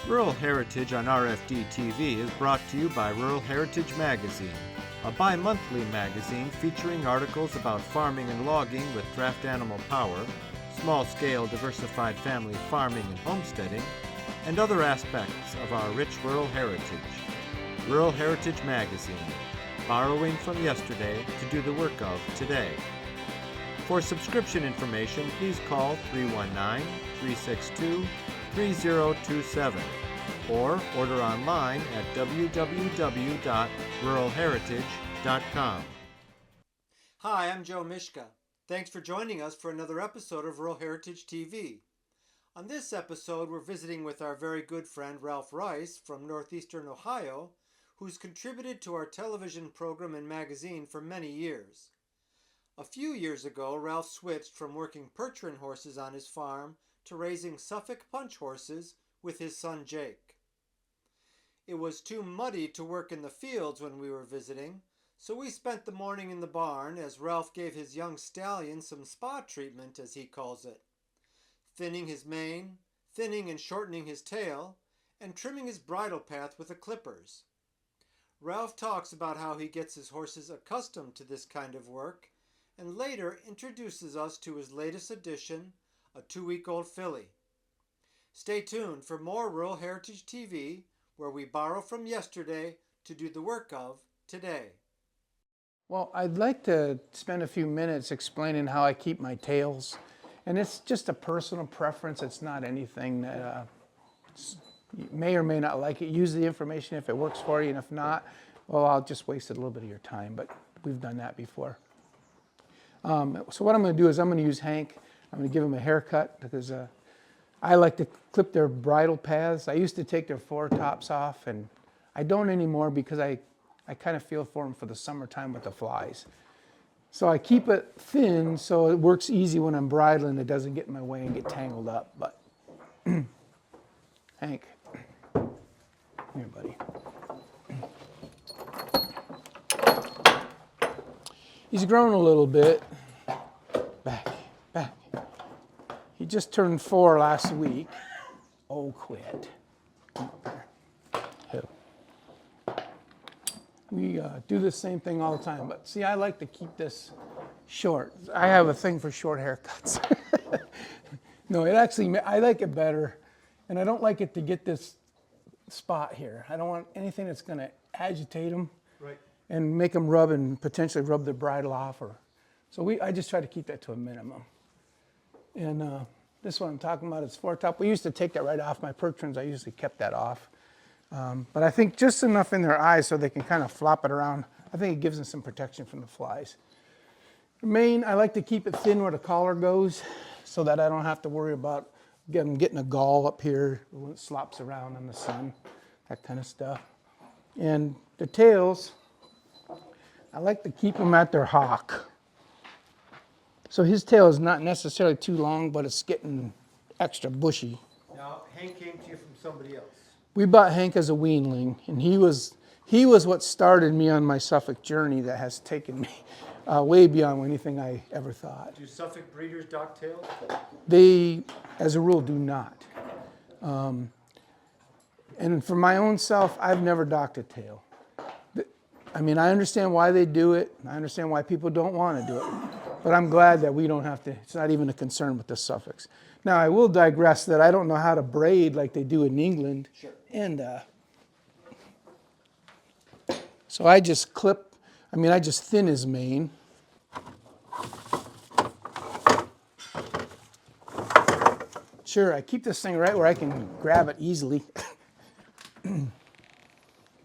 Rural Heritage on RFD TV is brought to you by Rural Heritage Magazine, a bi-monthly magazine featuring articles about farming and logging with draft animal power, small-scale diversified family farming and homesteading, and other aspects of our rich rural heritage. Rural Heritage Magazine, borrowing from yesterday to do the work of today. For subscription information, please call 319-362-3027 or order online at www.ruralheritage.com. Hi, I'm Joe Mishka. Thanks for joining us for another episode of Rural Heritage TV. On this episode, we're visiting with our very good friend Ralph Rice from northeastern Ohio, who's contributed to our television program and magazine for many years. A few years ago, Ralph switched from working Percheron horses on his farm to raising Suffolk punch horses with his son Jake. It was too muddy to work in the fields when we were visiting, so we spent the morning in the barn as Ralph gave his young stallion some spa treatment, as he calls it, thinning his mane, thinning and shortening his tail, and trimming his bridle path with the clippers. Ralph talks about how he gets his horses accustomed to this kind of work, and later introduces us to his latest addition, a 2-week-old filly. Stay tuned for more Rural Heritage TV, where we borrow from yesterday to do the work of today. Well, I'd like to spend a few minutes explaining how I keep my tails. And it's just a personal preference. It's not anything that you may or may not like it. Use the information if it works for you, and if not, well, I'll just waste a little bit of your time, but we've done that before. So what I'm going to do is I'm going to use Hank. I'm going to give him a haircut because I like to clip their bridle paths. I used to take their foretops off, and I don't anymore because I kind of feel for them for the summertime with the flies. So I keep it thin so it works easy when I'm bridling. It doesn't get in my way and get tangled up. But Hank, come here, buddy. He's grown a little bit. Back. He just turned 4 last week. Oh, quit. Come up here. We do the same thing all the time, but see, I like to keep this short. I have a thing for short haircuts. No, I like it better, and I don't like it to get this spot here. I don't want anything that's going to agitate them. Right. And make them rub and potentially rub their bridle off. I just try to keep that to a minimum. And this one I'm talking about is foretop. We used to take that right off my Percherons. I usually kept that off. But I think just enough in their eyes so they can kind of flop it around. I think it gives them some protection from the flies. The mane, I like to keep it thin where the collar goes so that I don't have to worry about them getting a gall up here when it slops around in the sun, that kind of stuff. And the tails, I like to keep them at their hock. So his tail is not necessarily too long, but it's getting extra bushy. Now, Hank came to you from somebody else. We bought Hank as a weanling, and he was what started me on my Suffolk journey that has taken me way beyond anything I ever thought. Do Suffolk breeders dock tails? They, as a rule, do not. And for my own self, I've never docked a tail. I mean, I understand why they do it. I understand why people don't want to do it. But I'm glad that we don't have to. It's not even a concern with the Suffolks. Now, I will digress that I don't know how to braid like they do in England. Sure. And so I just I just thin his mane. Sure, I keep this thing right where I can grab it easily.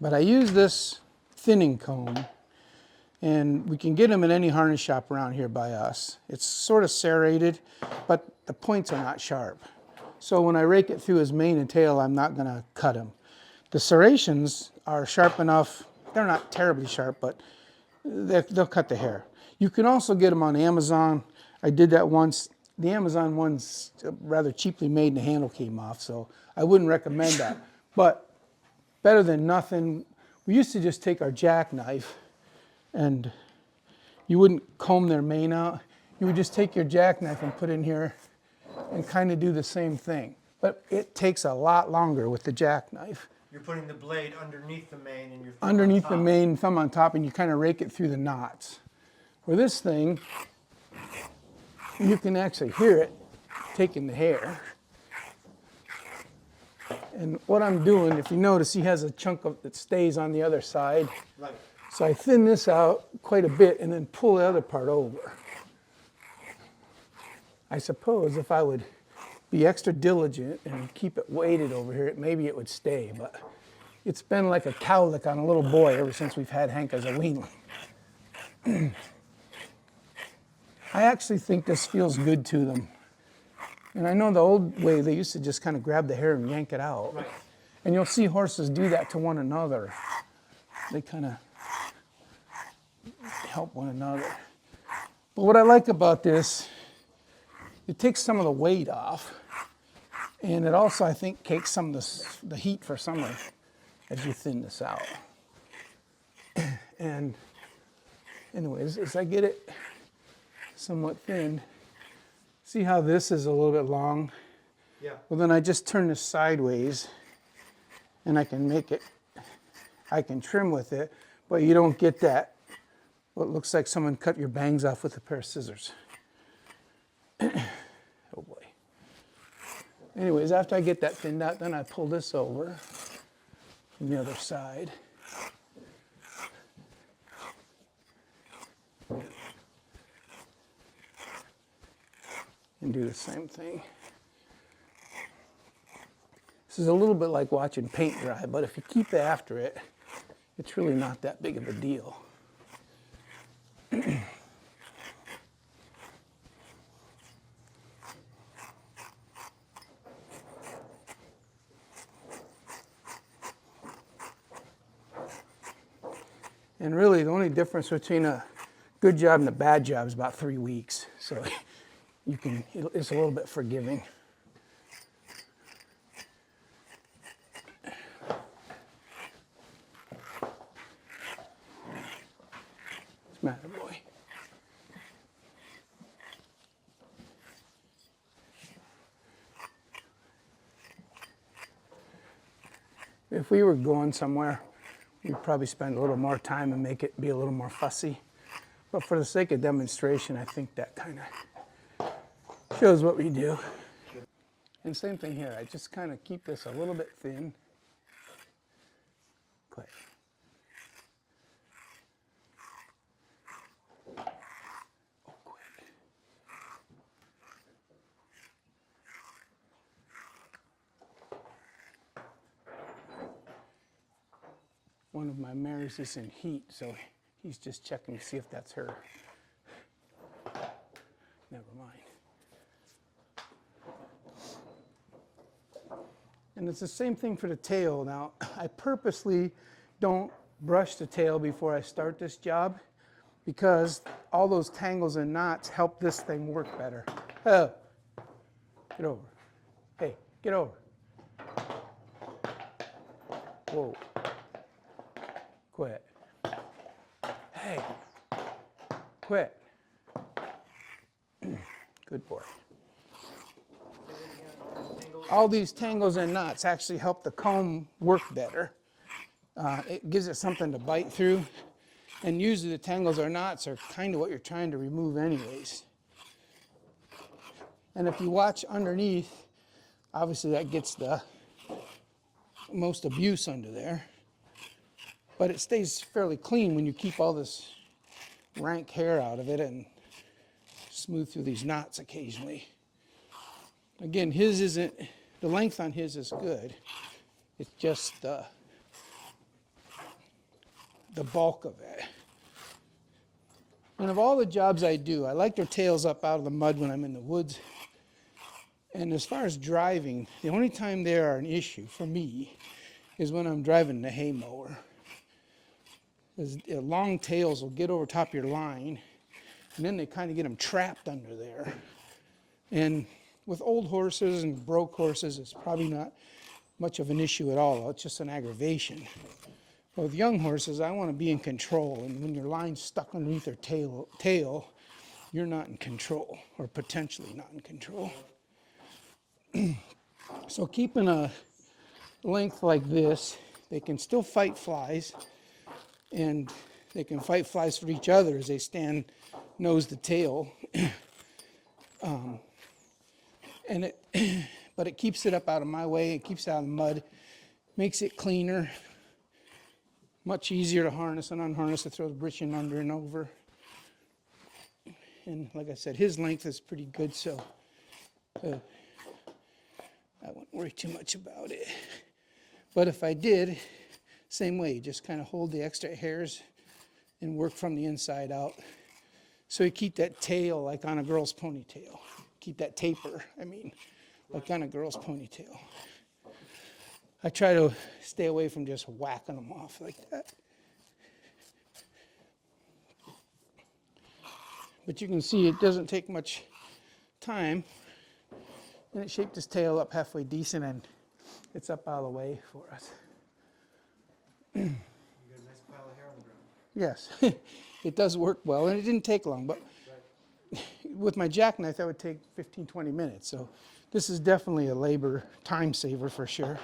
But I use this thinning comb, and we can get them in any harness shop around here by us. It's sort of serrated, but the points are not sharp. So when I rake it through his mane and tail, I'm not going to cut him. The serrations are sharp enough. They're not terribly sharp, but they'll cut the hair. You can also get them on Amazon. I did that once. The Amazon one's rather cheaply made and the handle came off, so I wouldn't recommend that. But better than nothing. We used to just take our jackknife, and you wouldn't comb their mane out. You would just take your jackknife and put in here and kind of do the same thing. but it takes a lot longer with the jackknife. You're putting the blade underneath the mane and your thumb Underneath on the top. mane, thumb on top, and you kind of rake it through the knots. Where this thing, you can actually hear it taking the hair. And what I'm doing, if you notice, he has a chunk of that stays on the other side. Right. So I thin this out quite a bit and then pull the other part over. I suppose if I would be extra diligent and keep it weighted over here, maybe it would stay, but it's been like a cowlick on a little boy ever since we've had Hank as a weanling. I actually think this feels good to them. And I know the old way, they used to just kind of grab the hair and yank it out. Right. And you'll see horses do that to one another. They kind of help one another. But what I like about this, it takes some of the weight off. And it also, I think, takes some of the heat for summer as you thin this out. And anyways, as I get it somewhat thin, see how this is a little bit long? Yeah. Well, then I just turn this sideways and I can make it, I can trim with it, but you don't get that, what looks like someone cut your bangs off with a pair of scissors. Oh boy. Anyways, after I get that thinned out, then I pull this over from the other side. And do the same thing. This is a little bit like watching paint dry, but if you keep after it, it's really not that big of a deal. And really, the only difference between a good job and a bad job is about 3 weeks. So it's a little bit forgiving. What's the matter, boy? If we were going somewhere, we'd probably spend a little more time and make it be a little more fussy. But for the sake of demonstration, I think that kind of shows what we do. And same thing here, I just kind of keep this a little bit thin. Quick. Oh, quick. One of my mares is in heat, so he's just checking to see if that's her. Never mind. And it's the same thing for the tail. Now, I purposely don't brush the tail before I start this job because all those tangles and knots help this thing work better. Oh, get over. Hey, get over. Whoa. Quit. Hey, quit. Good boy. All these tangles and knots actually help the comb work better. It gives it something to bite through. And usually the tangles or knots are kind of what you're trying to remove anyways. And if you watch underneath, obviously that gets the most abuse under there. But it stays fairly clean when you keep all this rank hair out of it and smooth through these knots occasionally. Again, his isn't, the length on his is good. It's just the bulk of it. And of all the jobs I do, I like their tails up out of the mud when I'm in the woods. And as far as driving, the only time they are an issue for me is when I'm driving the hay mower. Long tails will get over top of your line, and then they kind of get them trapped under there. And with old horses and broke horses, it's probably not much of an issue at all. It's just an aggravation. But with young horses, I want to be in control, and when your line's stuck underneath their tail, you're not in control, or potentially not in control. So keeping a length like this, they can still fight flies, and they can fight flies for each other as they stand nose to tail. And but it keeps it up out of my way. It keeps it out of the mud, makes it cleaner, much easier to harness and unharness, to throw the britchin under and over. And like I said, his length is pretty good, so I wouldn't worry too much about it. But if I did, same way, just kind of hold the extra hairs and work from the inside out. So you keep that tail like on a girl's ponytail. Keep that taper, like on a girl's ponytail. I try to stay away from just whacking them off like that. But you can see it doesn't take much time. And it shaped his tail up halfway decent, and it's up out of the way for us. You got a nice pile of hair on the ground. Yes, it does work well, and it didn't take long. But with my jackknife, that would take 15, 20 minutes. So this is definitely a labor time saver for sure.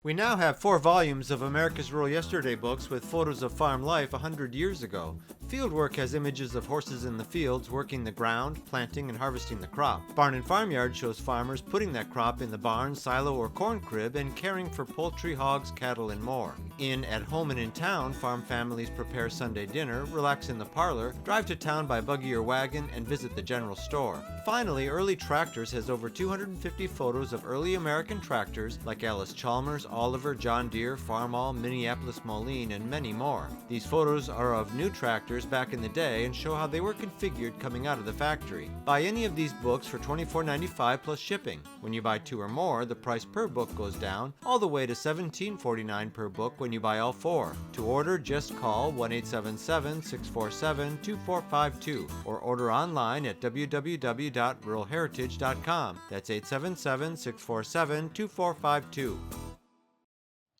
We now have 4 volumes of America's Rural Yesterday books with photos of farm life 100 years ago. Fieldwork has images of horses in the fields working the ground, planting and harvesting the crop. Barn and Farmyard shows farmers putting that crop in the barn, silo or corn crib and caring for poultry, hogs, cattle and more. In At Home and in Town, farm families prepare Sunday dinner, relax in the parlor, drive to town by buggy or wagon and visit the general store. Finally, Early Tractors has over 250 photos of early American tractors like Alice Chalmers, Oliver, John Deere, Farmall, Minneapolis Moline, and many more. These photos are of new tractors back in the day and show how they were configured coming out of the factory. Buy any of these books for $24.95 plus shipping. When you buy 2 or more, the price per book goes down, all the way to $17.49 per book when you buy all 4. To order, just call 1-877-647-2452 or order online at www.ruralheritage.com. That's 877-647-2452.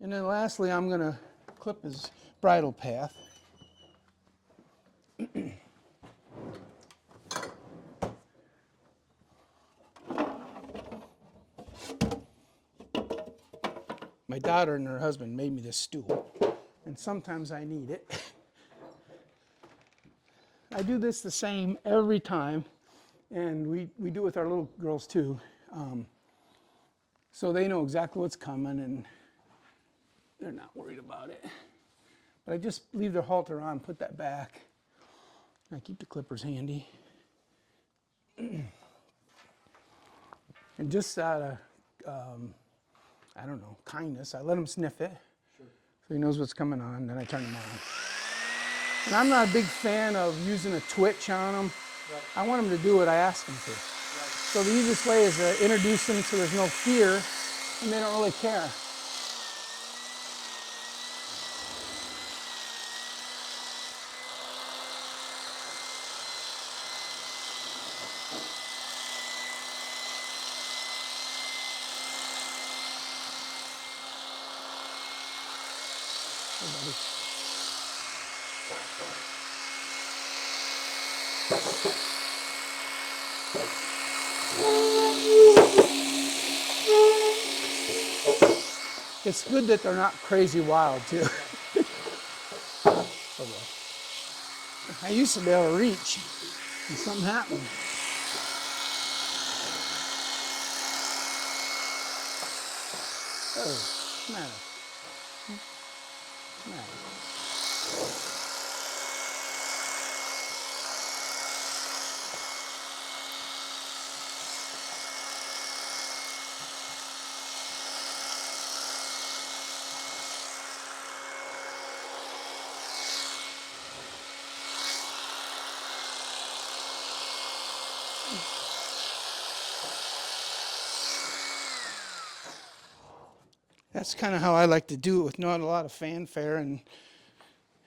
And then lastly, I'm going to clip his bridle path. My daughter and her husband made me this stool, and sometimes I need it. I do this the same every time, and we do it with our little girls too, so they know exactly what's coming and they're not worried about it. But I just leave their halter on, put that back, and I keep the clippers handy. And just out of, I don't know, kindness, I let him sniff it, so he knows what's coming on, then I turn him on. And I'm not a big fan of using a twitch on them. Right. I want them to do what I ask them to. Right. So the easiest way is to introduce them so there's no fear, and they don't really care. It's good that they're not crazy wild, too. I used to be able to reach, and something happened. Oh, what's the matter? What's the matter? That's kind of how I like to do it, with not a lot of fanfare and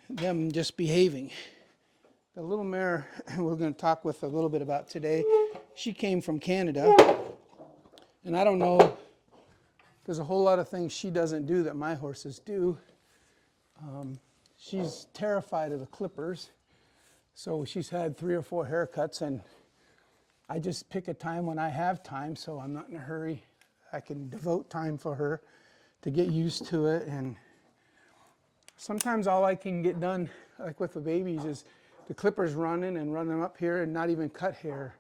them just behaving. The little mare we're going to talk with a little bit about today, she came from Canada, and I don't know, there's a whole lot of things she doesn't do that my horses do. She's terrified of the clippers, so she's had 3 or 4 haircuts, and I just pick a time when I have time, so I'm not in a hurry. I can devote time for her to get used to it. And sometimes all I can get done, like with the babies, is the clippers running and run them up here and not even cut hair.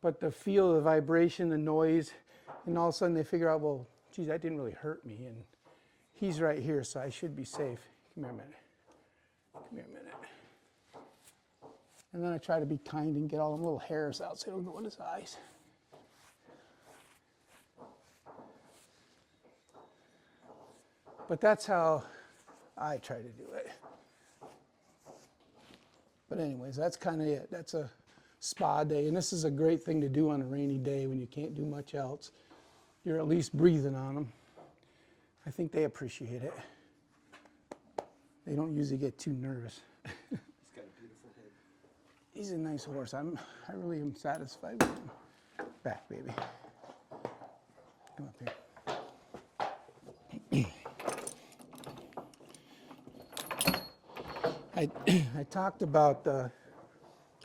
But the feel, the vibration, the noise, and all of a sudden they figure out, well, geez, that didn't really hurt me. And he's right here, so I should be safe. Come here a minute. Come here a minute. And then I try to be kind and get all the little hairs out so they don't go in his eyes. But that's how I try to do it. But anyways, that's kind of it. That's a spa day. And this is a great thing to do on a rainy day when you can't do much else. You're at least breathing on them. I think they appreciate it. They don't usually get too nervous. He's got a beautiful head. He's a nice horse. I really am satisfied with him. Back, baby. Come up here. I talked about the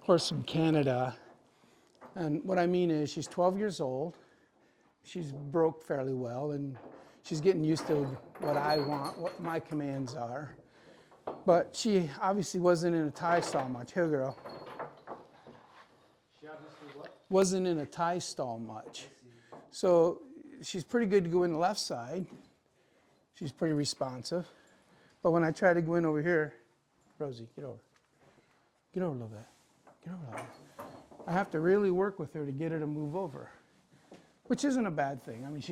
horse from Canada, and what I mean is she's 12 years old. She's broke fairly well, and she's getting used to what I want, what my commands are. But she obviously wasn't in a tie stall much. Here, girl. She obviously what? Wasn't in a tie stall much. So she's pretty good to go in the left side. She's pretty responsive. But when I try to go in over here, Rosie, get over. Get over a little bit. Get over a little bit. I have to really work with her to get her to move over, which isn't a bad thing. I mean,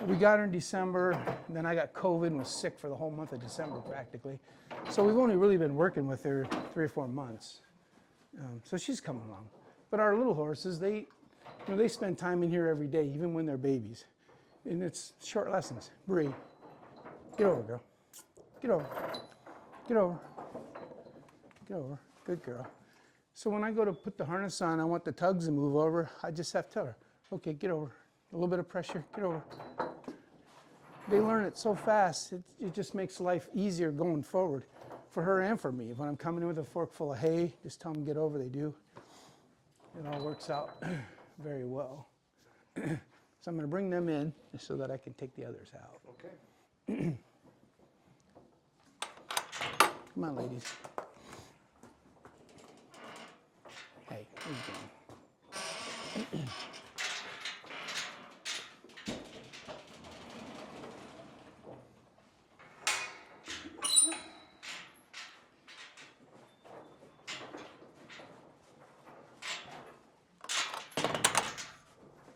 we got her in December, and then I got COVID and was sick for the whole month of December practically. So we've only really been working with her 3 or 4 months. So she's coming along. But our little horses, they spend time in here every day, even when they're babies. And it's short lessons. Bree, get over, girl. Get over. Get over. Get over. Good girl. So when I go to put the harness on, I want the tugs to move over. I just have to tell her, okay, get over. A little bit of pressure, get over. They learn it so fast, it just makes life easier going forward for her and for me. When I'm coming in with a fork full of hay, just tell them get over, they do. It all works out very well. So I'm going to bring them in so that I can take the others out. Okay. Come on, ladies. Hey, where you going?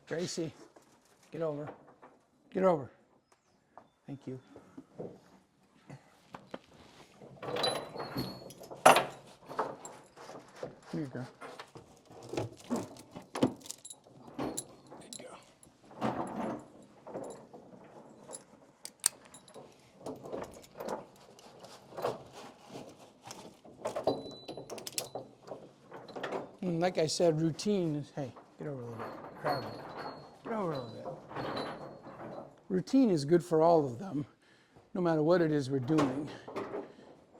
Gracie, get over. Get over. Thank you. Here you go. Good girl. And like I said, routine is, hey, get over a little bit. Grab it. Get over a little bit. Routine is good for all of them, no matter what it is we're doing.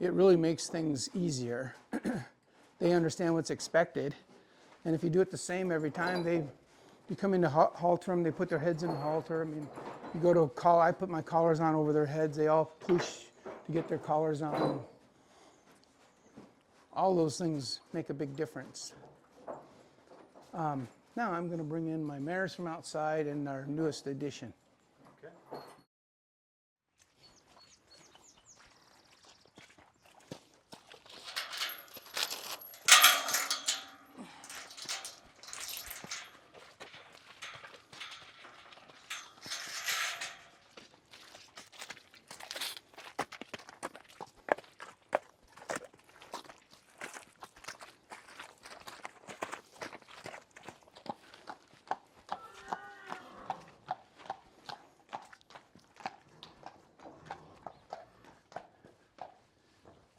It really makes things easier. They understand what's expected. And if you do it the same every time, you come into halter them, they put their heads in the halter. I mean, you go to a call, I put my collars on over their heads. They all push to get their collars on. All those things make a big difference. Now I'm going to bring in my mares from outside and our newest addition. Okay.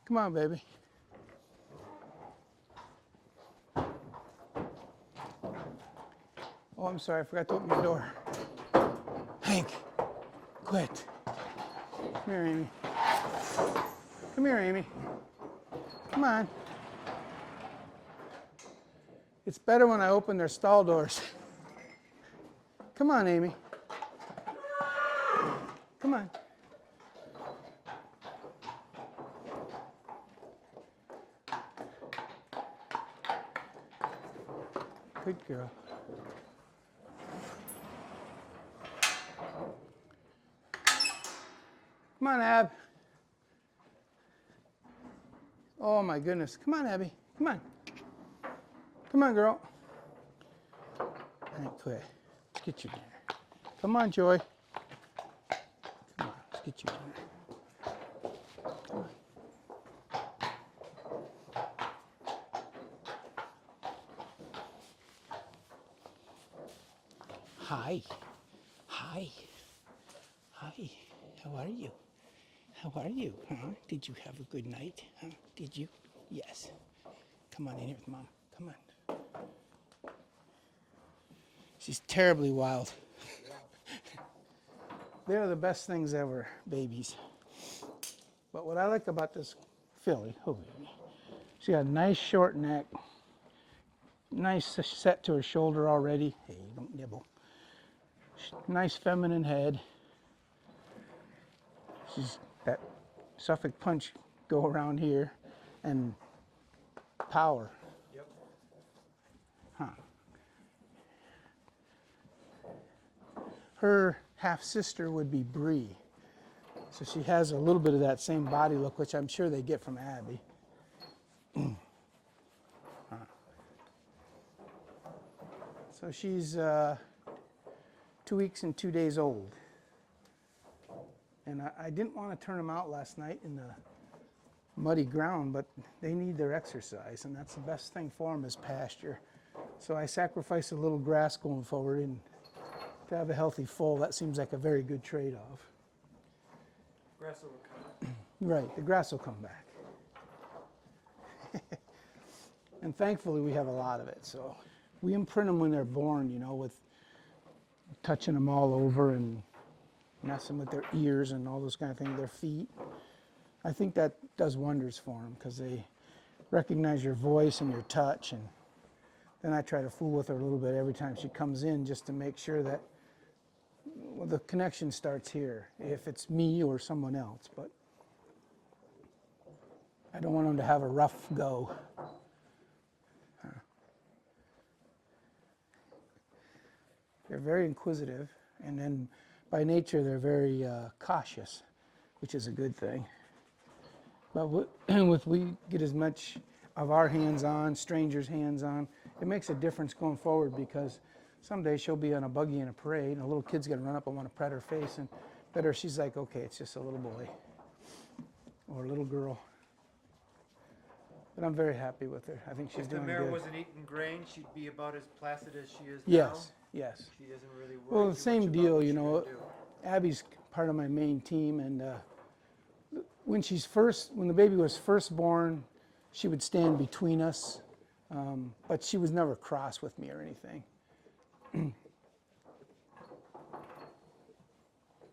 Come on, baby. Oh, I'm sorry, I forgot to open the door. Hank, quit. Come here, Amy. Come here, Amy. Come on. It's better when I open their stall doors. Come on, Amy. Come on. Good girl. Come on, Ab. Oh my goodness. Come on, Abby. Come on. Come on, girl. All right, quit. Let's get you dinner. Come on, Joy. Come on, let's get you dinner. Come on. Hi. Hi. Hi. How are you? How are you? Did you have a good night? Did you? Yes. Come on in here with Mom. Come on. She's terribly wild. They're the best things ever, babies. But what I like about this filly, she got a nice short neck, nice set to her shoulder already. Hey, don't nibble. Nice feminine head. She's that Suffolk punch go around here and power. Yep. Huh. Her half sister would be Bree. So she has a little bit of that same body look, which I'm sure they get from Abby. Huh. So she's 2 weeks and 2 days old. And I didn't want to turn them out last night in the muddy ground, but they need their exercise, and that's the best thing for them is pasture. So I sacrificed a little grass going forward, and to have a healthy foal, that seems like a very good trade-off. Grass will come. Right, the grass will come back. And thankfully we have a lot of it, so we imprint them when they're born, you know, with touching them all over and messing with their ears and all those kind of things, their feet. I think that does wonders for them because they recognize your voice and your touch. And then I try to fool with her a little bit every time she comes in just to make sure that the connection starts here, if it's me or someone else. But I don't want them to have a rough go. They're very inquisitive, and then by nature they're very cautious, which is a good thing. But with we get as much of our hands on, strangers' hands on, it makes a difference going forward because someday she'll be on a buggy in a parade and a little kid's gonna run up and want to pet her face, and better she's like, okay, it's just a little boy or a little girl. But I'm very happy with her. I think she's doing good. If the mare wasn't eating grain, she'd be about as placid as she is now. Yes, yes. She doesn't really worry Well, too the same much about deal, what you she's know. gonna do. Abby's part of my main team, and when the baby was first born, she would stand between us, but she was never cross with me or anything.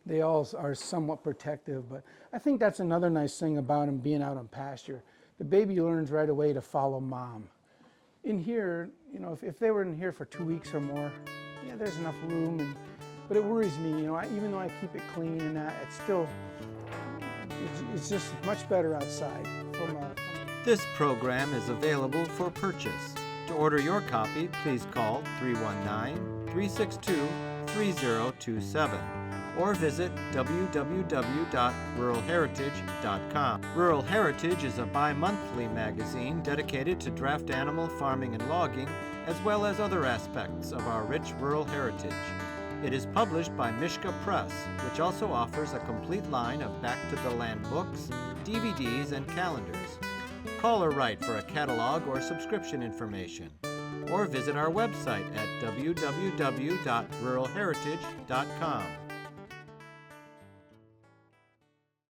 They all are somewhat protective, but I think that's another nice thing about them being out on pasture. The baby learns right away to follow mom. In here, you know, if they were in here for 2 weeks or more, yeah, there's enough room, but it worries me, you know, even though I keep it clean and that, it's just much better outside. This program is available for purchase. To order your copy, please call 319-362-3027 or visit www.ruralheritage.com. Rural Heritage is a bi-monthly magazine dedicated to draft animal farming and logging, as well as other aspects of our rich rural heritage. It is published by Mishka Press, which also offers a complete line of back-to-the-land books, DVDs, and calendars. Call or write for a catalog or subscription information, or visit our website at www.ruralheritage.com.